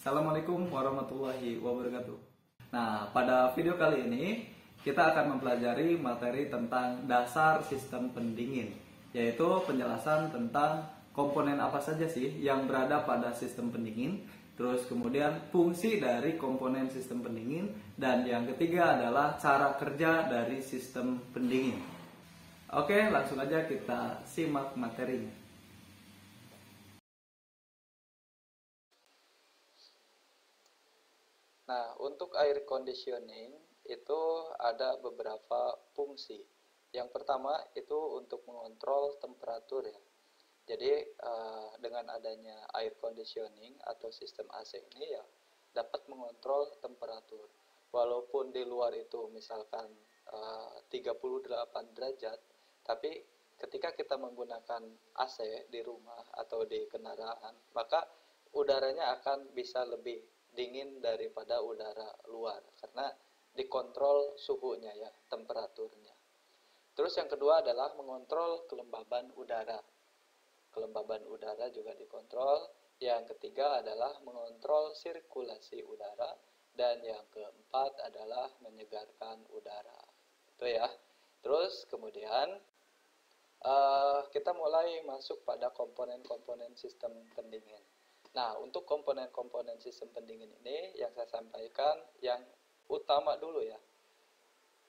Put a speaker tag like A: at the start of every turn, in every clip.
A: Assalamualaikum warahmatullahi wabarakatuh. Nah, pada video kali ini kita akan mempelajari materi tentang dasar sistem pendingin, yaitu penjelasan tentang komponen apa saja sih yang berada pada sistem pendingin, terus kemudian fungsi dari komponen sistem pendingin, dan yang ketiga adalah cara kerja dari sistem pendingin. Oke, langsung aja kita simak materinya. Nah, untuk air conditioning itu ada beberapa fungsi. Yang pertama itu untuk mengontrol temperatur ya. Jadi dengan adanya air conditioning atau sistem AC ini ya dapat mengontrol temperatur. Walaupun di luar itu misalkan 38 derajat, tapi ketika kita menggunakan AC di rumah atau di kendaraan, maka udaranya akan bisa lebih dingin daripada udara luar karena dikontrol suhunya ya, temperaturnya. Terus yang kedua adalah mengontrol kelembaban udara. Kelembaban udara juga dikontrol. Yang ketiga adalah mengontrol sirkulasi udara, dan yang keempat adalah menyegarkan udara. Itu ya. Terus kemudian kita mulai masuk pada komponen-komponen sistem pendingin. Nah, untuk komponen-komponen sistem pendingin ini yang saya sampaikan yang utama dulu ya.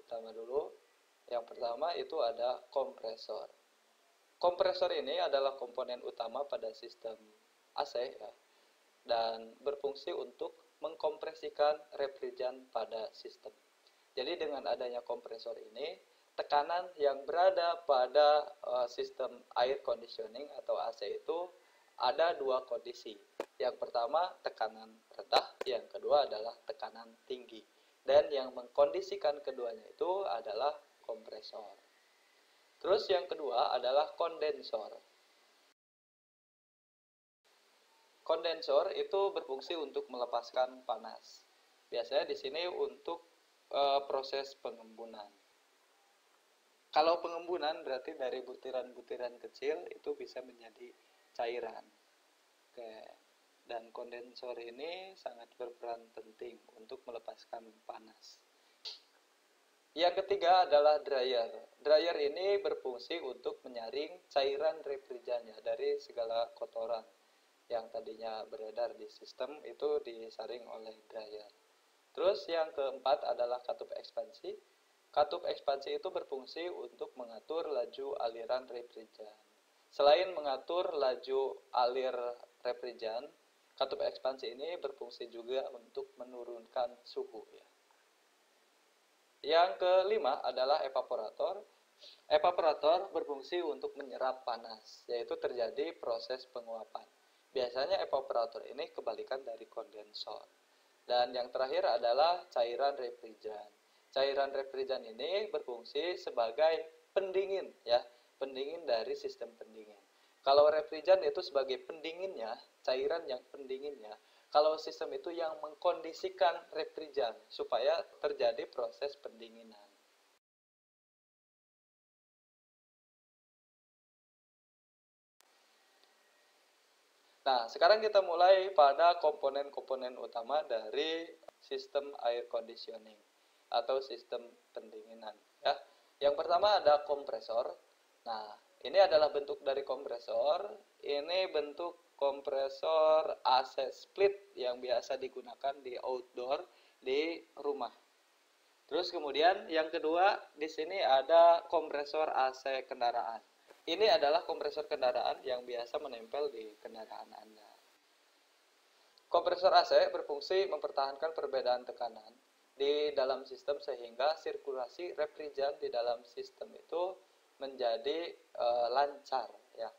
A: Utama dulu. Yang pertama itu ada kompresor. Kompresor ini adalah komponen utama pada sistem AC ya, dan berfungsi untuk mengkompresikan refrigeran pada sistem. Jadi dengan adanya kompresor ini, tekanan yang berada pada sistem air conditioning atau AC itu ada dua kondisi. Yang pertama tekanan rendah, yang kedua adalah tekanan tinggi. Dan yang mengkondisikan keduanya itu adalah kompresor. Terus yang kedua adalah kondensor. Kondensor itu berfungsi untuk melepaskan panas. Biasanya di sini untuk proses pengembunan. Kalau pengembunan berarti dari butiran-butiran kecil itu bisa menjadi cairan. Oke. Dan kondensor ini sangat berperan penting untuk melepaskan panas. Yang ketiga adalah dryer. Dryer ini berfungsi untuk menyaring cairan refrigerannya dari segala kotoran yang tadinya beredar di sistem itu disaring oleh dryer. Terus yang keempat adalah katup ekspansi. Katup ekspansi itu berfungsi untuk mengatur laju aliran refrigeran. Selain mengatur laju alir refrigeran, katup ekspansi ini berfungsi juga untuk menurunkan suhu ya. Yang kelima adalah evaporator. Evaporator berfungsi untuk menyerap panas, yaitu terjadi proses penguapan. Biasanya evaporator ini kebalikan dari kondensor. Dan yang terakhir adalah cairan refrigeran. Cairan refrigeran ini berfungsi sebagai pendingin ya, pendingin dari sistem pendingin. Kalau refrigeran itu sebagai pendinginnya, cairan yang pendinginnya. Kalau sistem itu yang mengkondisikan refrigeran supaya terjadi proses pendinginan. Nah, sekarang kita mulai pada komponen-komponen utama dari sistem air conditioning atau sistem pendinginan ya. Yang pertama ada kompresor. Nah, ini adalah bentuk dari kompresor. Ini bentuk kompresor AC split yang biasa digunakan di outdoor di rumah. Terus kemudian yang kedua di sini ada kompresor AC kendaraan. Ini adalah kompresor kendaraan yang biasa menempel di kendaraan Anda. Kompresor AC berfungsi mempertahankan perbedaan tekanan di dalam sistem sehingga sirkulasi refrigeran di dalam sistem itu menjadi lancar ya.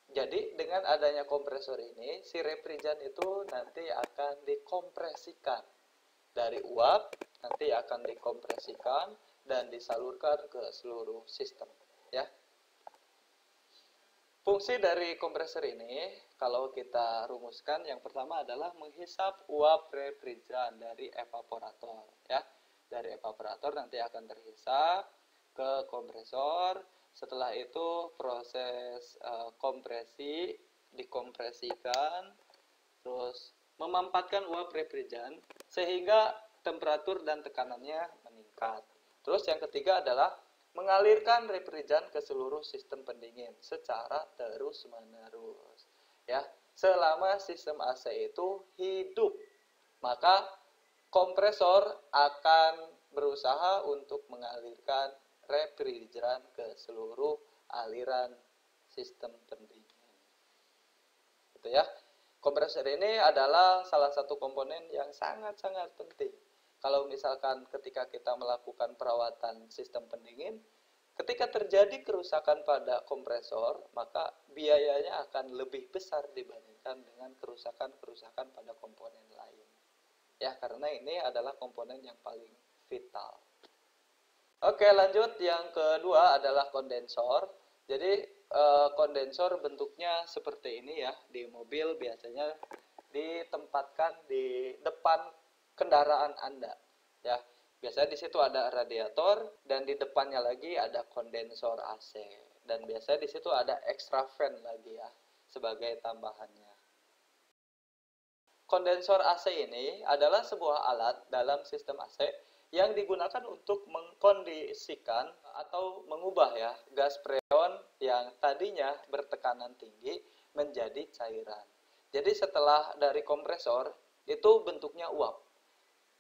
A: Jadi dengan adanya kompresor ini, si refrigeran itu nanti akan dikompresikan dari uap, nanti akan dikompresikan dan disalurkan ke seluruh sistem ya. Fungsi dari kompresor ini kalau kita rumuskan yang pertama adalah menghisap uap refrigeran dari evaporator ya. Dari evaporator nanti akan terhisap ke kompresor. Setelah itu proses kompresi, dikompresikan, terus memampatkan uap refrigeran sehingga temperatur dan tekanannya meningkat. Terus yang ketiga adalah mengalirkan refrigeran ke seluruh sistem pendingin secara terus-menerus. Ya, selama sistem AC itu hidup, maka kompresor akan berusaha untuk mengalirkan refrigeran ke seluruh aliran sistem pendingin. Gitu ya. Kompresor ini adalah salah satu komponen yang sangat-sangat penting. Kalau misalkan ketika kita melakukan perawatan sistem pendingin, ketika terjadi kerusakan pada kompresor, maka biayanya akan lebih besar dibandingkan dengan kerusakan-kerusakan pada komponen lain. Ya, karena ini adalah komponen yang paling vital. Oke, lanjut. Yang kedua adalah kondensor. Jadi kondensor bentuknya seperti ini ya. Di mobil biasanya ditempatkan di depan kendaraan Anda. Ya, biasanya di situ ada radiator dan di depannya lagi ada kondensor AC. Dan biasanya di situ ada extra fan lagi ya sebagai tambahannya. Kondensor AC ini adalah sebuah alat dalam sistem AC yang digunakan untuk mengkondisikan atau mengubah ya gas freon yang tadinya bertekanan tinggi menjadi cairan. Jadi setelah dari kompresor itu bentuknya uap.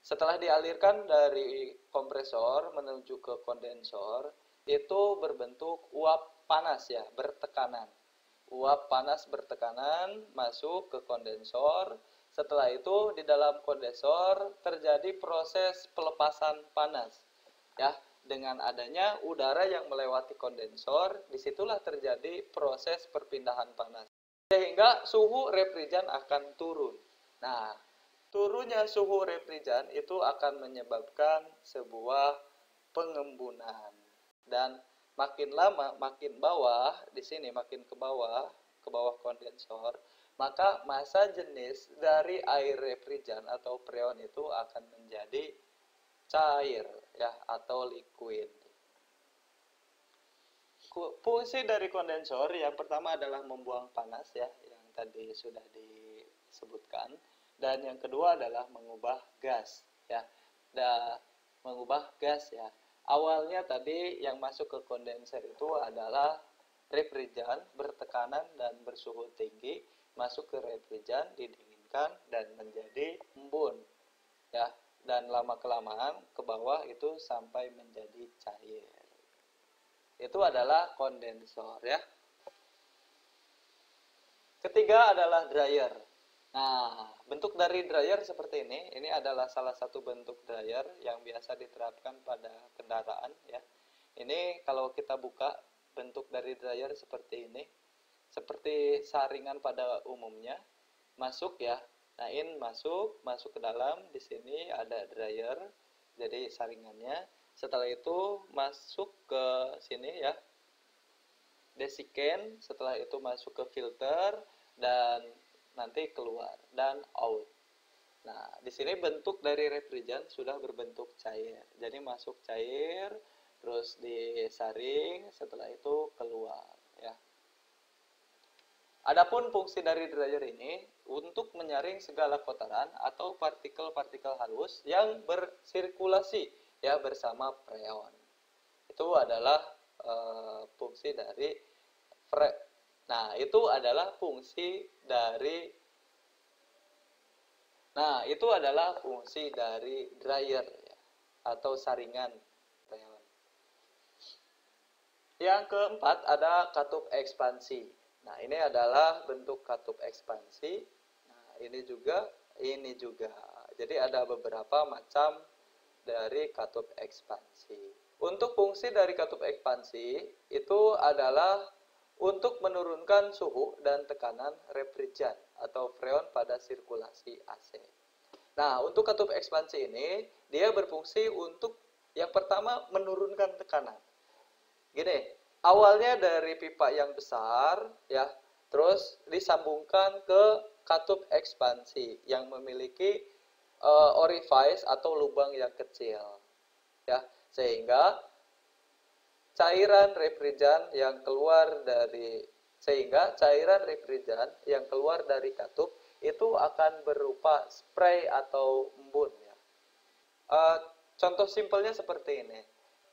A: Setelah dialirkan dari kompresor menuju ke kondensor itu berbentuk uap panas ya, bertekanan. Uap panas bertekanan masuk ke kondensor. Setelah itu di dalam kondensor terjadi proses pelepasan panas. Ya, dengan adanya udara yang melewati kondensor, disitulah terjadi proses perpindahan panas. Sehingga suhu refrigeran akan turun. Nah, turunnya suhu refrigeran itu akan menyebabkan sebuah pengembunan. Dan makin lama, makin bawah, di sini makin ke bawah kondensor, maka massa jenis dari air refrigeran atau freon itu akan menjadi cair ya atau liquid. Fungsi dari kondensor yang pertama adalah membuang panas ya, yang tadi sudah disebutkan, dan yang kedua adalah mengubah gas ya. Mengubah gas ya. Awalnya tadi yang masuk ke kondenser itu adalah refrigeran bertekanan dan bersuhu tinggi, masuk ke refrigeran, didinginkan dan menjadi embun ya, dan lama kelamaan ke bawah itu sampai menjadi cair. Itu adalah kondensor ya. Ketiga adalah dryer. Nah, bentuk dari dryer seperti ini. Ini adalah salah satu bentuk dryer yang biasa diterapkan pada kendaraan ya. Ini kalau kita buka bentuk dari dryer seperti ini. Seperti saringan pada umumnya. Masuk ya. Nah, ini masuk ke dalam. Di sini ada dryer. Jadi saringannya. Setelah itu masuk ke sini ya. Desiccant, setelah itu masuk ke filter dan nanti keluar dan out. Nah, di sini bentuk dari refrigeran sudah berbentuk cair. Jadi masuk cair, terus disaring, setelah itu keluar ya. Adapun fungsi dari dryer ini untuk menyaring segala kotoran atau partikel-partikel halus yang bersirkulasi ya bersama freon. Itu adalah fungsi dari Nah, itu adalah fungsi dari dryer ya, atau saringan freon. Yang keempat ada katup ekspansi. Nah, ini adalah bentuk katup ekspansi. Nah, ini juga. Jadi ada beberapa macam dari katup ekspansi. Untuk fungsi dari katup ekspansi itu adalah untuk menurunkan suhu dan tekanan refrigeran atau freon pada sirkulasi AC. Nah, untuk katup ekspansi ini dia berfungsi untuk yang pertama menurunkan tekanan. Gini, awalnya dari pipa yang besar ya, terus disambungkan ke katup ekspansi yang memiliki orifice atau lubang yang kecil ya, sehingga cairan refrigeran yang keluar dari katup itu akan berupa spray atau embun ya. Uh, Contoh simpelnya seperti ini.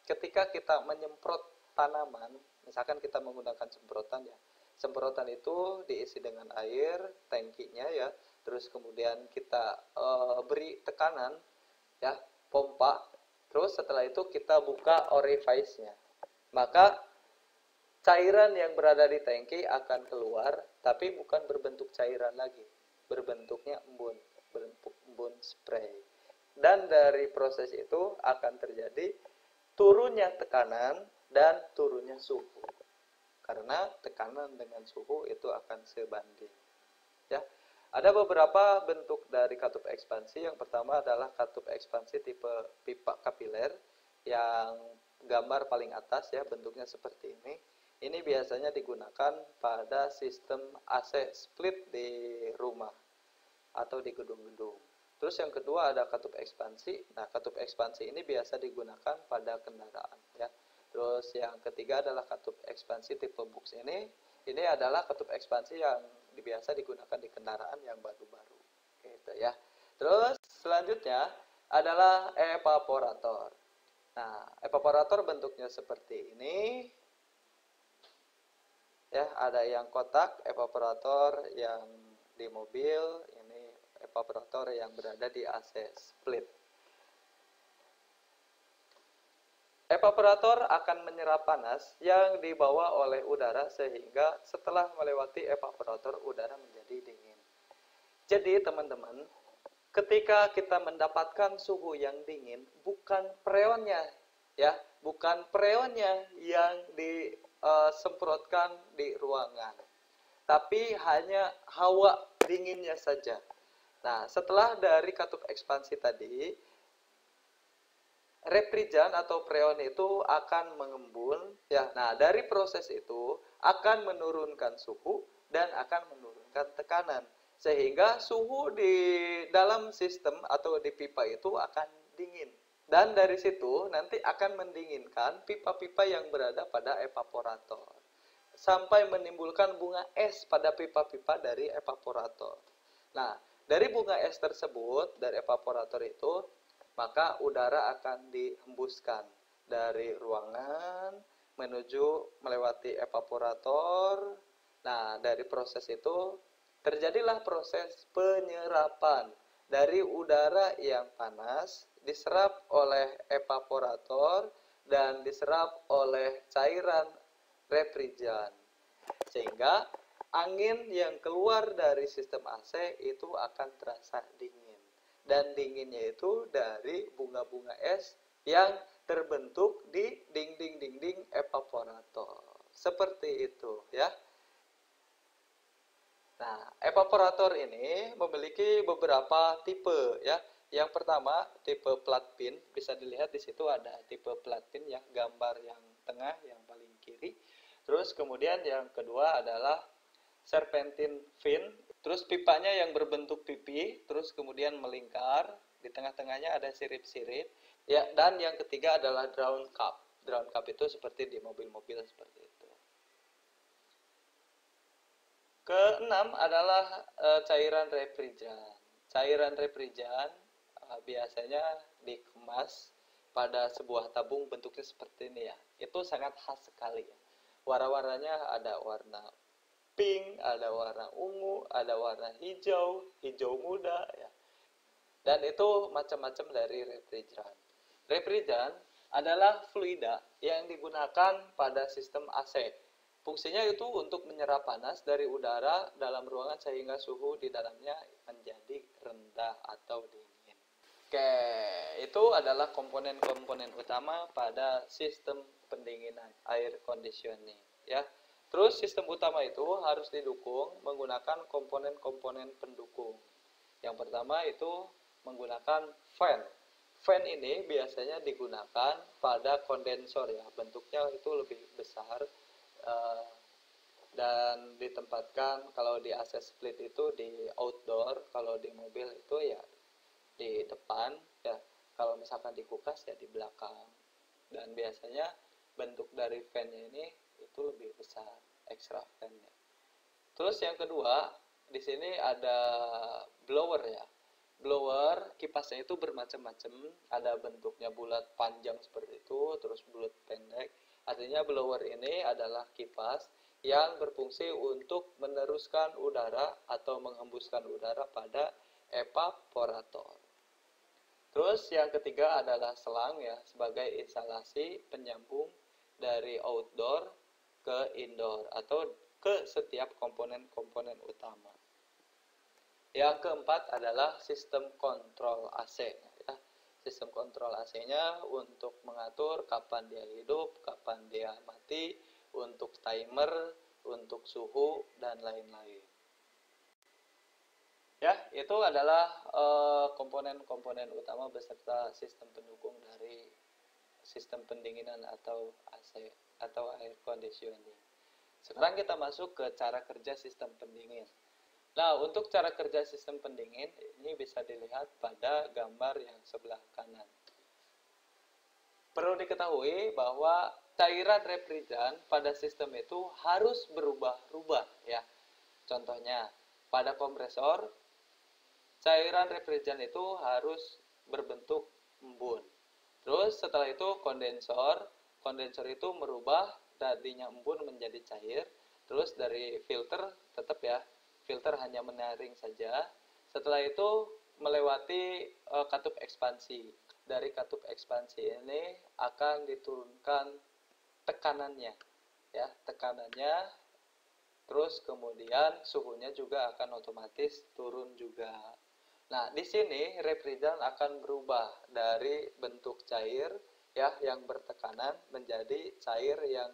A: Ketika kita menyemprot tanaman, misalkan kita menggunakan semprotan ya. Semprotan itu diisi dengan air, tangkinya ya. Terus kemudian kita beri tekanan ya, pompa. Terus setelah itu kita buka orifice-nya. Maka cairan yang berada di tangki akan keluar, tapi bukan berbentuk cairan lagi. Berbentuknya embun, berbentuk embun spray. Dan dari proses itu akan terjadi turunnya tekanan dan turunnya suhu. Karena tekanan dengan suhu itu akan sebanding. Ya. Ada beberapa bentuk dari katup ekspansi. Yang pertama adalah katup ekspansi tipe pipa kapiler yang gambar paling atas ya, bentuknya seperti ini. Ini biasanya digunakan pada sistem AC split di rumah atau di gedung-gedung. Terus yang kedua ada katup ekspansi. Nah, katup ekspansi ini biasa digunakan pada kendaraan ya. Terus yang ketiga adalah katup ekspansi tipe box ini. Ini adalah katup ekspansi yang biasa digunakan di kendaraan yang baru-baru. Gitu ya. Terus selanjutnya adalah evaporator. Nah, evaporator bentuknya seperti ini. Ya, ada yang kotak evaporator yang di mobil, ini evaporator yang berada di AC split. Evaporator akan menyerap panas yang dibawa oleh udara sehingga setelah melewati evaporator udara menjadi dingin. Jadi teman-teman, ketika kita mendapatkan suhu yang dingin, bukan freonnya ya, bukan freonnya yang disemprotkan di ruangan, tapi hanya hawa dinginnya saja. Nah, setelah dari katup ekspansi tadi, refrigeran atau freon itu akan mengembun ya. Nah, dari proses itu akan menurunkan suhu dan akan menurunkan tekanan sehingga suhu di dalam sistem atau di pipa itu akan dingin. Dan dari situ nanti akan mendinginkan pipa-pipa yang berada pada evaporator sampai menimbulkan bunga es pada pipa-pipa dari evaporator. Nah, dari bunga es tersebut, dari evaporator itu, maka udara akan dihembuskan dari ruangan menuju melewati evaporator. Nah, dari proses itu terjadilah proses penyerapan dari udara yang panas diserap oleh evaporator dan diserap oleh cairan refrigeran. Sehingga angin yang keluar dari sistem AC itu akan terasa dingin. Dan dinginnya itu dari bunga-bunga es yang terbentuk di dinding-dinding evaporator. Seperti itu ya. Nah, evaporator ini memiliki beberapa tipe ya. Yang pertama, tipe flat pin. Bisa dilihat di situ ada tipe flat pin yang gambar yang tengah, yang paling kiri. Terus kemudian yang kedua adalah serpentine fin. Terus pipanya yang berbentuk pipi, terus kemudian melingkar. Di tengah-tengahnya ada sirip-sirip. Ya, dan yang ketiga adalah drown cup. Drown cup itu seperti di mobil-mobil seperti itu. Keenam adalah cairan refrigeran. Cairan refrigeran biasanya dikemas pada sebuah tabung bentuknya seperti ini ya. Itu sangat khas sekali ya. Warna-warnanya ada warna pink, ada warna ungu, ada warna hijau, hijau muda ya. Dan itu macam-macam dari refrigeran. Refrigeran adalah fluida yang digunakan pada sistem AC. Fungsinya itu untuk menyerap panas dari udara dalam ruangan sehingga suhu di dalamnya menjadi rendah atau dingin. Oke, itu adalah komponen-komponen utama pada sistem pendinginan, air conditioning ya. Terus sistem utama itu harus didukung menggunakan komponen-komponen pendukung. Yang pertama itu menggunakan fan. Fan ini biasanya digunakan pada kondensor ya, bentuknya itu lebih besar dan ditempatkan kalau di AC split itu di outdoor, kalau di mobil itu ya di depan ya, kalau misalkan di kulkas ya di belakang. Dan biasanya bentuk dari fan ini itu lebih besar, extra fan-nya. Terus yang kedua, di sini ada blower ya. Blower kipasnya itu bermacam-macam, ada bentuknya bulat panjang seperti itu, terus bulat pendek. Artinya blower ini adalah kipas yang berfungsi untuk meneruskan udara atau menghembuskan udara pada evaporator. Terus yang ketiga adalah selang ya, sebagai instalasi penyambung dari outdoor ke indoor atau ke setiap komponen-komponen utama. Yang keempat adalah sistem kontrol AC ya. Sistem kontrol AC-nya untuk mengatur kapan dia hidup, kapan dia mati, untuk timer, untuk suhu dan lain-lain. Ya, itu adalah komponen-komponen utama beserta sistem pendukung dari sistem pendinginan atau AC atau air conditioning. Sekarang kita masuk ke cara kerja sistem pendingin. Nah, untuk cara kerja sistem pendingin ini bisa dilihat pada gambar yang sebelah kanan. Perlu diketahui bahwa cairan refrigeran pada sistem itu harus berubah-ubah ya. Contohnya, pada kompresor cairan refrigeran itu harus berbentuk embun. Terus setelah itu kondensor itu merubah tadinya embun menjadi cair. Terus dari filter tetap ya, filter hanya menyaring saja. Setelah itu melewati katup ekspansi. Dari katup ekspansi ini akan diturunkan tekanannya ya, tekanannya. Terus kemudian suhunya juga akan otomatis turun juga. Nah, di sini refrigeran akan berubah dari bentuk cair ya yang bertekanan menjadi cair yang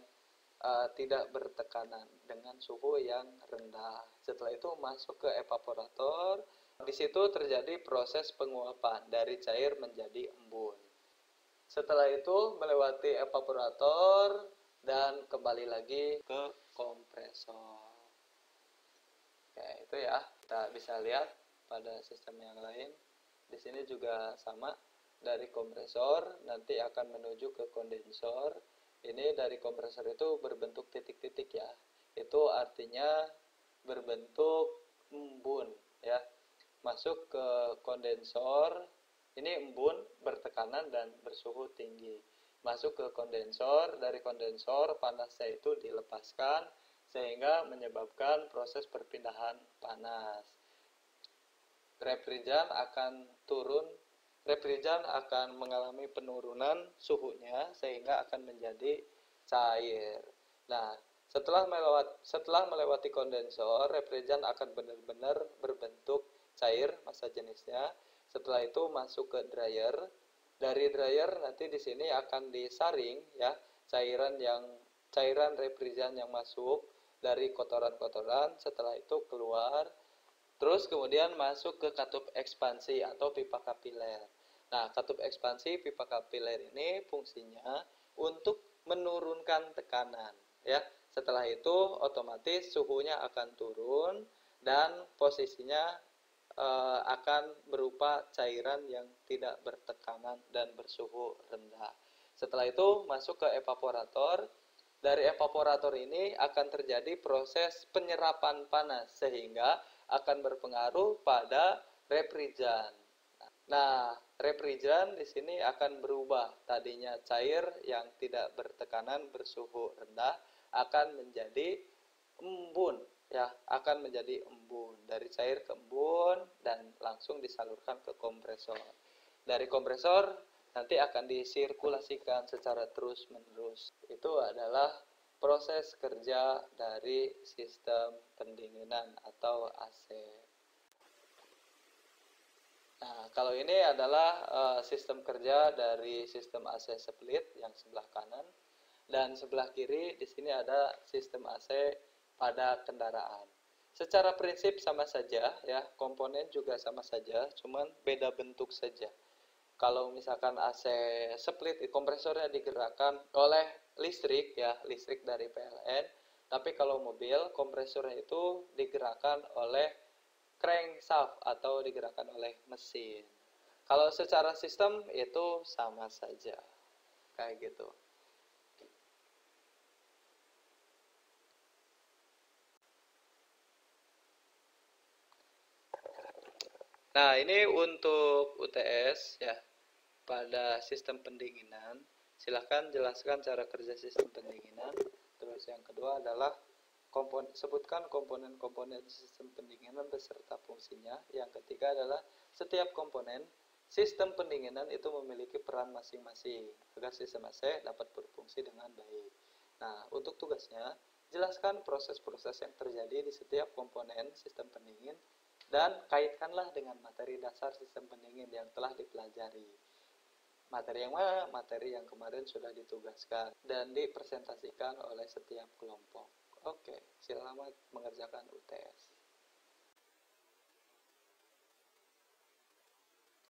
A: tidak bertekanan dengan suhu yang rendah. Setelah itu masuk ke evaporator. Di situ terjadi proses penguapan dari cair menjadi embun. Setelah itu melewati evaporator dan kembali lagi ke kompresor. Oke, itu ya. Kita bisa lihat pada sistem yang lain. Di sini juga sama, dari kompresor nanti akan menuju ke kondensor. Ini dari kompresor itu berbentuk titik-titik ya. Itu artinya berbentuk embun ya. Masuk ke kondensor, ini embun bertekanan dan bersuhu tinggi. Masuk ke kondensor, dari kondensor panasnya itu dilepaskan sehingga menyebabkan proses perpindahan panas. Refrigeran akan mengalami penurunan suhunya sehingga akan menjadi cair. Nah, setelah melewati kondensor, refrigeran akan benar-benar berbentuk cair massa jenisnya. Setelah itu masuk ke dryer. Dari dryer nanti di sini akan disaring ya cairan refrigeran yang masuk dari kotoran-kotoran. Setelah itu keluar. Terus kemudian masuk ke katup ekspansi atau pipa kapiler. Nah, katup ekspansi pipa kapiler ini fungsinya untuk menurunkan tekanan ya. Setelah itu otomatis suhunya akan turun dan posisinya akan berupa cairan yang tidak bertekanan dan bersuhu rendah. Setelah itu masuk ke evaporator. Dari evaporator ini akan terjadi proses penyerapan panas sehingga akan berpengaruh pada refrigeran. Nah, refrigeran di sini akan berubah. Tadinya cair yang tidak bertekanan bersuhu rendah akan menjadi embun ya, akan menjadi embun. Dari cair ke embun dan langsung disalurkan ke kompresor. Dari kompresor nanti akan disirkulasikan secara terus-menerus. Itu adalah proses kerja dari sistem pendinginan atau AC. Nah, kalau ini adalah sistem kerja dari sistem AC split yang sebelah kanan, dan sebelah kiri di sini ada sistem AC pada kendaraan. Secara prinsip sama saja ya, komponen juga sama saja, cuman beda bentuk saja. Kalau misalkan AC split, kompresornya digerakkan oleh listrik ya, listrik dari PLN. Tapi kalau mobil, kompresornya itu digerakkan oleh crankshaft atau digerakkan oleh mesin. Kalau secara sistem itu sama saja, kayak gitu. Nah, ini untuk UTS ya, pada sistem pendinginan. Silahkan jelaskan cara kerja sistem pendinginan. Terus yang kedua adalah sebutkan komponen-komponen sistem pendinginan beserta fungsinya. Yang ketiga adalah setiap komponen sistem pendinginan itu memiliki peran masing-masing agar sistem AC dapat berfungsi dengan baik. Nah, untuk tugasnya, jelaskan proses-proses yang terjadi di setiap komponen sistem pendingin dan kaitkanlah dengan materi dasar sistem pendingin yang telah dipelajari. Materi yang mana? Materi yang kemarin sudah ditugaskan dan dipresentasikan oleh setiap kelompok. Oke, selamat mengerjakan UTS.